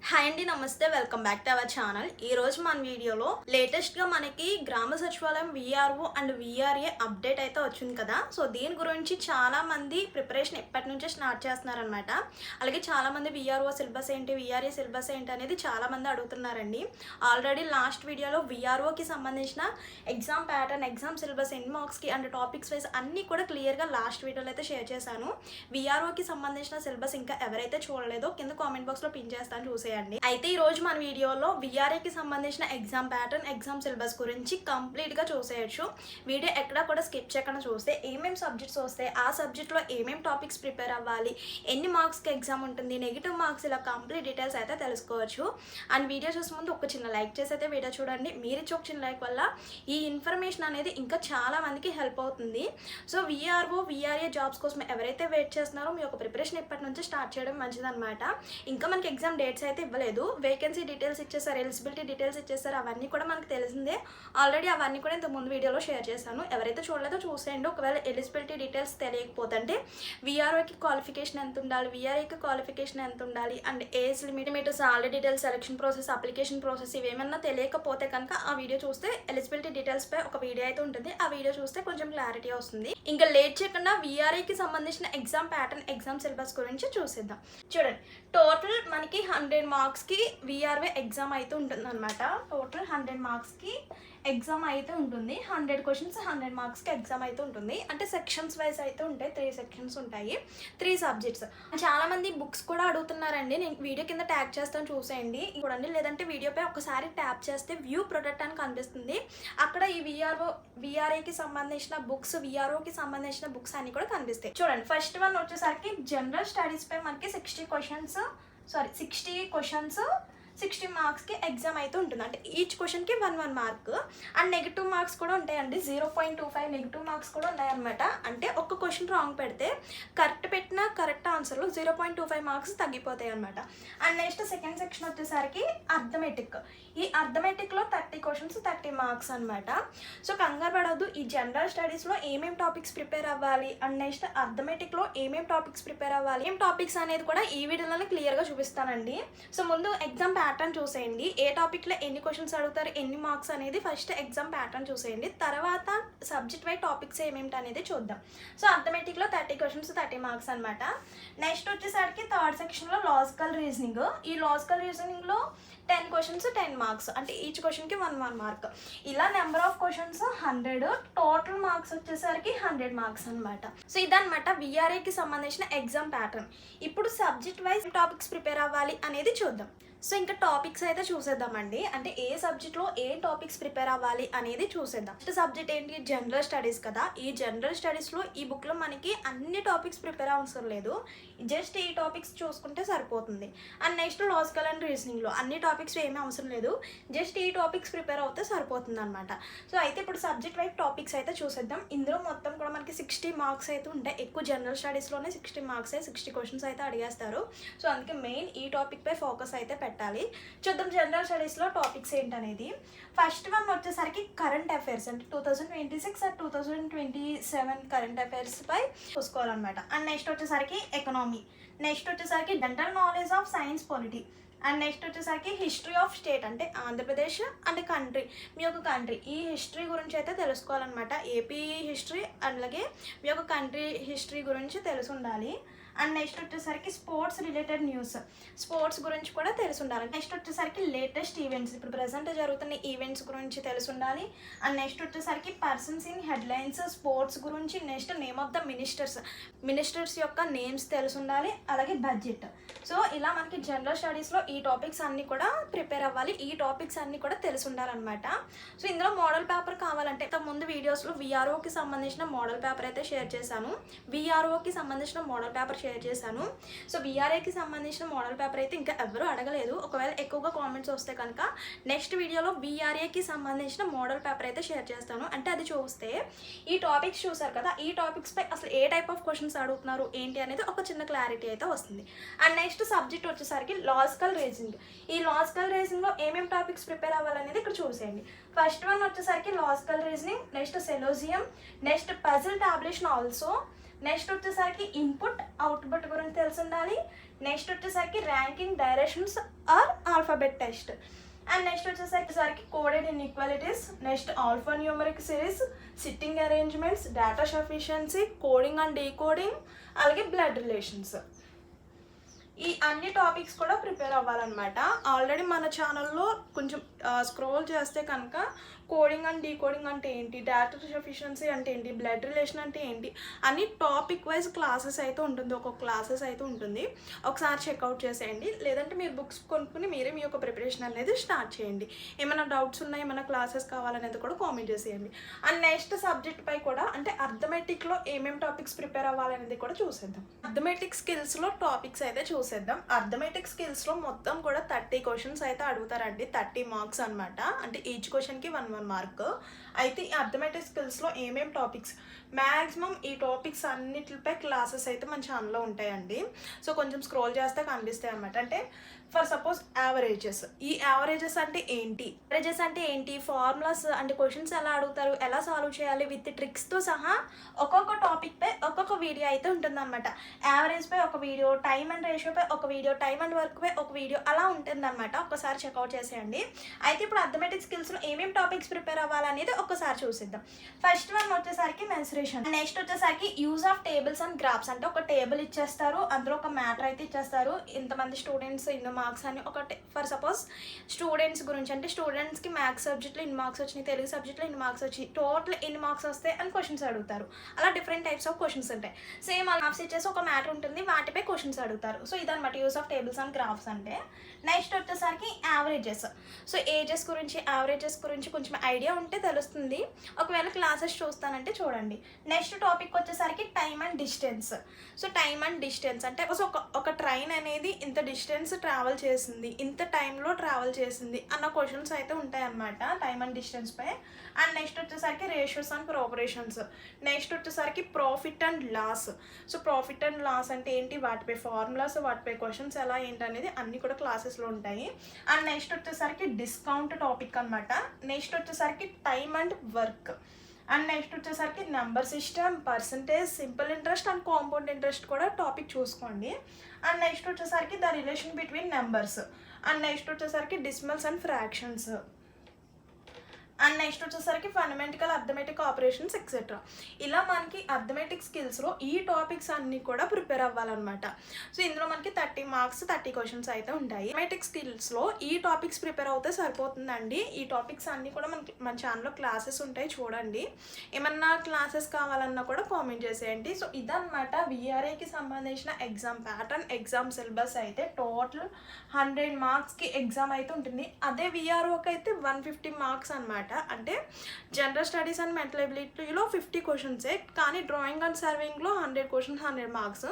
Hi అండి, నమస్తే. Welcome back to our channel. ఈ రోజు మన వీడియోలో లేటెస్ట్ గా మనకి గ్రామ సచివాలయం విఆర్ఓ అండ్ విఆర్ఏ అప్డేట్ అయితే వచ్చింది కదా. సో దీని గురించి చాలా మంది ప్రిపరేషన్ ఎప్పటి నుంచే స్టార్ట్ చేస్తున్నారనమాట. అలాగే చాలా మంది విఆర్ఓ సిలబస్ ఏంటి, విఆర్ఏ సిలబస్ ఏంటి అనేది చాలా మంది అడుగుతున్నారండి. ఆల్రెడీ లాస్ట్ వీడియోలో విఆర్ఓకి సంబంధించిన ఎగ్జామ్ ప్యాటర్న్, ఎగ్జామ్ సిలబస్, ఎన్ని మార్క్స్కి అండ్ టాపిక్స్ వైజ్ అన్నీ కూడా క్లియర్గా లాస్ట్ వీడియోలో అయితే షేర్ చేశాను. విఆర్ఓకి సంబంధించిన సిలబస్ ఇంకా ఎవరైతే చూడలేదో కింద కామెంట్ బాక్స్లో పిన్ చేస్తాను, చూసేయండి. అయితే ఈ రోజు మన వీడియోలో విఆర్ఏకి సంబంధించిన ఎగ్జామ్ ప్యాటర్న్, ఎగ్జామ్ సిలబస్ గురించి కంప్లీట్ గా చూసేయచ్చు. వీడియో ఎక్కడ కూడా స్కిప్ చేయకుండా చూస్తే ఏమేమి సబ్జెక్ట్స్ వస్తాయి, ఆ సబ్జెక్ట్ లో ఏమేమి టాపిక్స్ ప్రిపేర్ అవ్వాలి, ఎన్ని మార్క్స్ కి ఎగ్జామ్ ఉంటుంది, నెగిటివ్ మార్క్స్, ఇలా కంప్లీట్ డీటెయిల్స్ అయితే తెలుసుకోవచ్చు. అండ్ వీడియో చూసే ముందు ఒక చిన్న లైక్ చేసి అయితే వీడియో చూడండి. మీరు ఇచ్చే ఒక చిన్న లైక్ వల్ల ఈ ఇన్ఫర్మేషన్ అనేది ఇంకా చాలా మందికి హెల్ప్ అవుతుంది. సో విఆర్ఓ విఆర్ఏ జాబ్స్ కోసం ఎవరైతే వెయిట్ చేస్తున్నారో మీ యొక్క ప్రిపరేషన్ ఇప్పటి నుంచి స్టార్ట్ చేయడం మంచిదన్నమాట. ఇంకా మనకి ఎగ్జామ్ డేట్స్ అయితే ఇవ్వలేదు, వేకెన్సీ డీటెయిల్స్ ఇచ్చేసారు, ఎలిజిబిలిటీ డీటెయిల్స్ ఇచ్చేసారు, అవన్నీ కూడా మనకు తెలిసిందే. ఆల్రెడీ అవన్నీ కూడా ఇంత ముందు వీడియోలో షేర్ చేశాను. ఎవరైతే చూడలేదో చూసేయండి. ఒకవేళ ఎలిజిబిలిటీ డీటెయిల్స్ తెలియకపోతే, అంటే విఆర్ఓకి క్వాలిఫికేషన్ ఎంత ఉండాలి, విఆర్ఏకి క్వాలిఫికేషన్ ఎంత ఉండాలి, and age limit, salary details, selection process, application process, ఇవేమన్నా తెలియకపోతే కనుక ఆ వీడియో చూస్తే ఎలిజిబిలిటీ డీటెయిల్స్ పై ఒక వీడియో అయితే ఉంటుంది. ఆ వీడియో చూస్తే కొంచెం క్లారిటీ వస్తుంది. ఇంకా లేట్ చేయకుండా విఆర్ఏకి సంబంధించిన ఎగ్జామ్ ప్యాటర్న్, ఎగ్జామ్ సిలబస్ గురించి చూసేద్దాం. చూడండి, టోటల్ మనకి 100 మార్క్స్కి విఆర్ఏ ఎగ్జామ్ అయితే ఉంటుంది అనమాట. టోటల్ 100 మార్క్స్కి ఎగ్జామ్ అయితే ఉంటుంది. 100 క్వశ్చన్స్, 100 మార్క్స్కి ఎగ్జామ్ అయితే ఉంటుంది. అంటే సెక్షన్స్ వైజ్ అయితే ఉంటాయి, 3 సెక్షన్స్ ఉంటాయి, 3 సబ్జెక్ట్స్. చాలా మంది బుక్స్ కూడా అడుగుతున్నారండి. నేను వీడియో కింద ట్యాగ్ చేస్తాను, చూసేయండి చూడండి. లేదంటే వీడియోపై ఒకసారి ట్యాప్ చేస్తే వ్యూ ప్రొడక్ట్ అని కనిపిస్తుంది. అక్కడ ఈ విఆర్ఏకి సంబంధించిన బుక్స్, విఆర్ఓకి సంబంధించిన బుక్స్ అన్ని కూడా కనిపిస్తాయి. చూడండి, ఫస్ట్ వన్ వచ్చేసరికి జనరల్ స్టడీస్ పై మనకి 60 క్వశ్చన్స్ 60 మార్క్స్కి ఎగ్జామ్ అయితే ఉంటుంది. అంటే ఈచ్ క్వశ్చన్కి 1 మార్క్. అండ్ నెగిటివ్ మార్క్స్ కూడా ఉంటాయండి, 0.25 నెగిటివ్ మార్క్స్ కూడా ఉన్నాయన్నమాట. అంటే ఒక్క క్వశ్చన్ రాంగ్ పెడితే కరెక్ట్ పెట్టిన కరెక్ట్ ఆన్సర్లో 0.25 మార్క్స్ తగ్గిపోతాయి అనమాట. అండ్ నెక్స్ట్ సెకండ్ సెక్షన్ వచ్చేసరికి అర్థమెటిక్. ఈ అర్థమెటిక్లో 30 క్వశ్చన్స్ 30 మార్క్స్ అనమాట. సో కంగారు పడవద్దు. ఈ జనరల్ స్టడీస్లో ఏమేమి టాపిక్స్ ప్రిపేర్ అవ్వాలి, అండ్ నెక్స్ట్ అర్థమెటిక్లో ఏమేమి టాపిక్స్ ప్రిపేర్ అవ్వాలి, ఏం టాపిక్స్ అనేది కూడా ఈ వీడియోలోనే క్లియర్గా చూపిస్తానండి. సో ముందు ఎగ్జామ్ ప్యాటర్న్ చూసేయండి. ఏ టాపిక్లో ఎన్ని క్వశ్చన్స్ అడుగుతారు, ఎన్ని మార్క్స్ అనేది ఫస్ట్ ఎగ్జామ్ ప్యాటర్న్ చూసేయండి. తర్వాత సబ్జెక్ట్ వైజ్ టాపిక్స్ ఏమేమిటి అనేది చూద్దాం. సో అర్థమెటిక్లో 30 క్వశ్చన్స్ 30 మార్క్స్ అనమాట. నెక్స్ట్ వచ్చేసరికి థర్డ్ సెక్షన్లో లాజికల్ రీజనింగ్. ఈ లాజికల్ రీజనింగ్లో 10 క్వశ్చన్స్ 10 మార్క్స్. అంటే ఈచ్ క్వశ్చన్కి 1 మార్క్. ఇలా number of questions 100, total marks వచ్చేసరికి 100 మార్క్స్ అనమాట. సో ఇదనమాట విఆర్ఏకి సంబంధించిన ఎగ్జామ్ ప్యాటర్న్. ఇప్పుడు సబ్జెక్ట్ వైజ్ టాపిక్స్ ప్రిపేర్ అవ్వాలి అనేది చూద్దాం. సో ఇంకా టాపిక్స్ అయితే చూసేద్దామండి. అంటే ఏ సబ్జెక్ట్లో ఏ టాపిక్స్ ప్రిపేర్ అవ్వాలి అనేది చూసేద్దాం. ఫస్ట్ సబ్జెక్ట్ ఏంటి, జనరల్ స్టడీస్ కదా. ఈ జనరల్ స్టడీస్లో ఈ బుక్లో మనకి అన్ని టాపిక్స్ ప్రిపేర్ అవసరం లేదు, జస్ట్ ఈ టాపిక్స్ చూసుకుంటే సరిపోతుంది. అండ్ నెక్స్ట్ లాజికల్ అండ్ రీజనింగ్లో అన్ని టాపిక్స్ ఏమీ అవసరం లేదు, జస్ట్ ఈ టాపిక్స్ ప్రిపేర్ అవుతే సరిపోతుంది అనమాట. సో అయితే ఇప్పుడు సబ్జెక్ట్ వైజ్ టాపిక్స్ అయితే చూసేద్దాం. ఇందులో మొత్తం కూడా మనకి 60 మార్క్స్ అయితే ఉంటాయి. ఎక్కువ జనరల్ స్టడీస్లోనే 60 మార్క్స్ 60 క్వశ్చన్స్ అయితే అడిగేస్తారు. సో అందుకే మెయిన్ ఈ టాపిక్ పై ఫోకస్ అయితే పెట్టాలి. చూద్దాం జనరల్ స్టడీస్లో టాపిక్స్ ఏంటనేది. ఫస్ట్ వన్ వచ్చేసరికి కరెంట్ అఫైర్స్. అంటే 2026 ఆర్ 2027 కరెంట్ అఫైర్స్ పై చూసుకోవాలన్నమాట. అండ్ నెక్స్ట్ వచ్చేసరికి ఎకనామీ. నెక్స్ట్ వచ్చేసరికి general knowledge of science polity. And next వచ్చేసరికి హిస్టరీ ఆఫ్ స్టేట్, అంటే ఆంధ్రప్రదేశ్ అండ్ కంట్రీ, మీ యొక్క కంట్రీ ఈ హిస్టరీ గురించి అయితే తెలుసుకోవాలన్నమాట. ఏపీ హిస్టరీ అలాగే మీ యొక్క కంట్రీ హిస్టరీ గురించి తెలిసి ఉండాలి. అండ్ నెక్స్ట్ వచ్చేసరికి స్పోర్ట్స్ రిలేటెడ్ న్యూస్, స్పోర్ట్స్ గురించి కూడా తెలిసి ఉండాలి. నెక్స్ట్ వచ్చేసరికి లేటెస్ట్ ఈవెంట్స్, ఇప్పుడు ప్రజెంట్ జరుగుతున్న ఈవెంట్స్ గురించి తెలిసి ఉండాలి. అండ్ నెక్స్ట్ వచ్చేసరికి పర్సన్స్ ఇన్ హెడ్లైన్స్, స్పోర్ట్స్ గురించి. Next name of the ministers యొక్క నేమ్స్ తెలిసి ఉండాలి. అలాగే బడ్జెట్. సో ఇలా మనకి జనరల్ స్టడీస్లో ఈ టాపిక్స్ అన్నీ కూడా ప్రిపేర్ అవ్వాలి, ఈ టాపిక్స్ అన్నీ కూడా తెలిసి ఉండాలన్నమాట. సో ఇందులో మోడల్ పేపర్ కావాలంటే ముందు వీడియోస్లో విఆర్ఓకి సంబంధించిన మోడల్ పేపర్ అయితే షేర్ చేశాను, విఆర్ఓకి సంబంధించిన మోడల్ పేపర్ షేర్ చేశాను. సో విఆర్ఏకి సంబంధించిన మోడల్ పేపర్ అయితే ఇంకా ఎవరు అడగలేదు. ఒకవేళ ఎక్కువగా కామెంట్స్ వస్తే కనుక నెక్స్ట్ వీడియోలో విఆర్ఏకి సంబంధించిన మోడల్ పేపర్ అయితే షేర్ చేస్తాను. అంటే అది చూస్తే ఈ టాపిక్స్ చూసారు కదా, ఈ టాపిక్స్ పై అసలు ఏ టైప్ ఆఫ్ క్వశ్చన్స్ అడుగుతున్నారు ఏంటి అనేది ఒక చిన్న క్లారిటీ అయితే వస్తుంది. అండ్ నెక్స్ట్ సబ్జెక్ట్ వచ్చేసరికి లాజికల్ రీజనింగ్. ఈ లాజికల్ రీజనింగ్లో ఏమేమి టాపిక్స్ ప్రిపేర్ అవ్వాలనేది ఇక్కడ చూసేయండి. ఫస్ట్ వన్ వచ్చేసరికి logical reasoning, next syllogism, next puzzle tabulation also, next వచ్చేసరికి ఇన్పుట్ అవుట్పుట్ గురించి తెలిసి ఉండాలి. నెక్స్ట్ వచ్చేసరికి ranking directions or alphabet test. And next వచ్చేసరికి coded inequalities, next alphanumeric series, sitting arrangements, data sufficiency, coding and decoding, అలాగే blood relations. ఈ అన్ని topics కూడా ప్రిపేర్ అవ్వాలన్నమాట. ఆల్రెడీ మన ఛానల్లో కొంచెం స్క్రోల్ చేస్తే కనుక కోడింగ్ అండ్ డీకోడింగ్ అంటే ఏంటి, డేటా సఫిషియన్సీ అంటే ఏంటి, బ్లడ్ రిలేషన్ అంటే ఏంటి అని టాపిక్ వైజ్ క్లాసెస్ అయితే ఉంటుంది, ఒక్కొక్క క్లాసెస్ అయితే ఉంటుంది. ఒకసారి చెక్అవుట్ చేసేయండి. లేదంటే మీరు బుక్స్ కొనుక్కుని మీరే మీ యొక్క ప్రిపరేషన్ అనేది స్టార్ట్ చేయండి. ఏమైనా డౌట్స్ ఉన్నాయి, ఏమైనా క్లాసెస్ కావాలనేది కూడా కామెంట్ చేసేయండి. అండ్ నెక్స్ట్ సబ్జెక్ట్ పై కూడా అంటే అర్థమెటిక్లో ఏమేమి టాపిక్స్ ప్రిపేర్ అవ్వాలనేది కూడా చూసేద్దాం. అర్థమెటిక్ స్కిల్స్లో టాపిక్స్ అయితే చూసేద్దాం. అర్థమెటిక్ స్కిల్స్లో మొత్తం కూడా 30 క్వశ్చన్స్ అయితే అడుగుతారండి, 30 మార్క్స్ అనమాట. అంటే ఈచ్ క్వశ్చన్కి 1 మార్క్. అయితే ఈ అర్థమెటిక్ స్కిల్స్లో ఏమేమి టాపిక్స్, మ్యాక్సిమం ఈ టాపిక్స్ అన్నిటిపై క్లాసెస్ అయితే మన ఛానల్లో ఉంటాయండి. సో కొంచెం స్క్రోల్ చేస్తే కనిపిస్తాయి అనమాట. అంటే ఫర్ సపోజ్ యావరేజెస్. ఈ యావరేజెస్ అంటే ఏంటి, ఫార్ములాస్ అంటే క్వశ్చన్స్ ఎలా అడుగుతారు, ఎలా సాల్వ్ చేయాలి విత్ ట్రిక్స్తో సహా ఒక్కొక్క టాపిక్ పై ఒక్కొక్క వీడియో అయితే ఉంటుందన్నమాట. యావరేజ్ పై ఒక వీడియో, టైమ్ అండ్ రేషియో పై ఒక వీడియో, టైమ్ అండ్ వర్క్ పై ఒక వీడియో అలా ఉంటుందన్నమాట. ఒక్కసారి చెక్అవుట్ చేసేయండి. అయితే ఇప్పుడు అర్థమెటిక్ స్కిల్స్లో ఏమేమి టాపిక్స్ ప్రిపేర్ అవ్వాలనేది ఒక్కసారి చూసిద్దాం. ఫస్ట్ వన్ వచ్చేసరికి మెన్సురేషన్. నెక్స్ట్ వచ్చేసరికి use of tables and graphs. అంటే ఒక టేబుల్ ఇచ్చేస్తారు, అందులో ఒక మ్యాటర్ అయితే ఇచ్చేస్తారు, ఇంతమంది స్టూడెంట్స్ ఇన్ని మార్క్స్ అని. ఒక ఫర్ సపోజ్ స్టూడెంట్స్ గురించి అంటే స్టూడెంట్స్కి మ్యాథ్స్ సబ్జెక్ట్లో ఇన్ని మార్క్స్ వచ్చినాయి, తెలుగు సబ్జెక్ట్లో ఇన్ని మార్క్స్ వచ్చినాయి, టోటల్ ఎన్ని మార్క్స్ వస్తాయి అని క్వశ్చన్స్ అడుగుతారు. అలా డిఫరెంట్ టైప్స్ ఆఫ్ క్వశ్చన్స్ ఉంటాయి. సేమ్ గ్రాఫ్స్ ఇచ్చేసి ఒక మ్యాటర్ ఉంటుంది, వాటిపై క్వశ్చన్స్ అడుగుతారు. సో ఇదన్నమాట use of tables and graphs అంటే. నెక్స్ట్ వచ్చేసరికి యావరేజెస్. సో ఏజెస్ గురించి, యావరేజెస్ గురించి కొంచెం ఐడియా ఉంటే తెలుస్తుంది. ఒకవేళ క్లాసెస్ చూస్తానంటే చూడండి. నెక్స్ట్ టాపిక్ వచ్చేసరికి time and distance. So time and distance అంటే ఒక ట్రైన్ అనేది ఇంత డిస్టెన్స్ ట్రావెల్ చేసింది, ఇంత టైంలో ట్రావెల్ చేసింది అన్న క్వశ్చన్స్ అయితే ఉంటాయి అన్నమాట టైమ్ అండ్ డిస్టెన్స్ పై. అండ్ నెక్స్ట్ వచ్చేసరికి రేషియోస్ అండ్ ప్రోపరేషన్స్. నెక్స్ట్ వచ్చేసరికి profit and loss. So profit and loss అంటే ఏంటి, వాటిపై ఫార్ములాస్, వాటిపై క్వశ్చన్స్ ఎలా ఏంటి అనేది అన్నీ కూడా క్లాసెస్లో ఉంటాయి. అండ్ నెక్స్ట్ వచ్చేసరికి డిస్కౌంట్ టాపిక్ అనమాట. నెక్స్ట్ వచ్చేసరికి time and work. And next వచ్చేసరికి number system, percentage, simple interest and compound interest కూడా టాపిక్ చూసుకోండి. అండ్ నెక్స్ట్ వచ్చేసరికి the relation between numbers. And next వచ్చేసరికి decimals and fractions. And next వచ్చేసరికి fundamental arithmetic operations etcetera. ఇలా మనకి arithmetic స్కిల్స్లో ఈ topics అన్నీ కూడా ప్రిపేర్ అవ్వాలన్నమాట. సో ఇందులో మనకి 30 మార్క్స్ 30 క్వశ్చన్స్ అయితే ఉంటాయి. అర్థమెటిక్ స్కిల్స్లో ఈ టాపిక్స్ ప్రిపేర్ అవుతే సరిపోతుందండి. ఈ టాపిక్స్ అన్నీ కూడా మన ఛానల్లో క్లాసెస్ ఉంటాయి, చూడండి. ఏమన్నా క్లాసెస్ కావాలన్నా కూడా కామెంట్ చేసేయండి. సో ఇదన్నమాట విఆర్ఏకి సంబంధించిన ఎగ్జామ్ ప్యాటర్న్, ఎగ్జామ్ సిలబస్ అయితే టోటల్ 100 మార్క్స్కి ఎగ్జామ్ అయితే ఉంటుంది. అదే విఆర్ఓకి అయితే 150 మార్క్స్ అనమాట. అంటే జనరల్ స్టడీస్ అండ్ మెంటల్ ఎబిలిటీలో 50 క్వశ్చన్సే, కానీ డ్రాయింగ్ అండ్ సర్వింగ్లో 100 క్వశ్చన్స్ 100 మార్క్స్.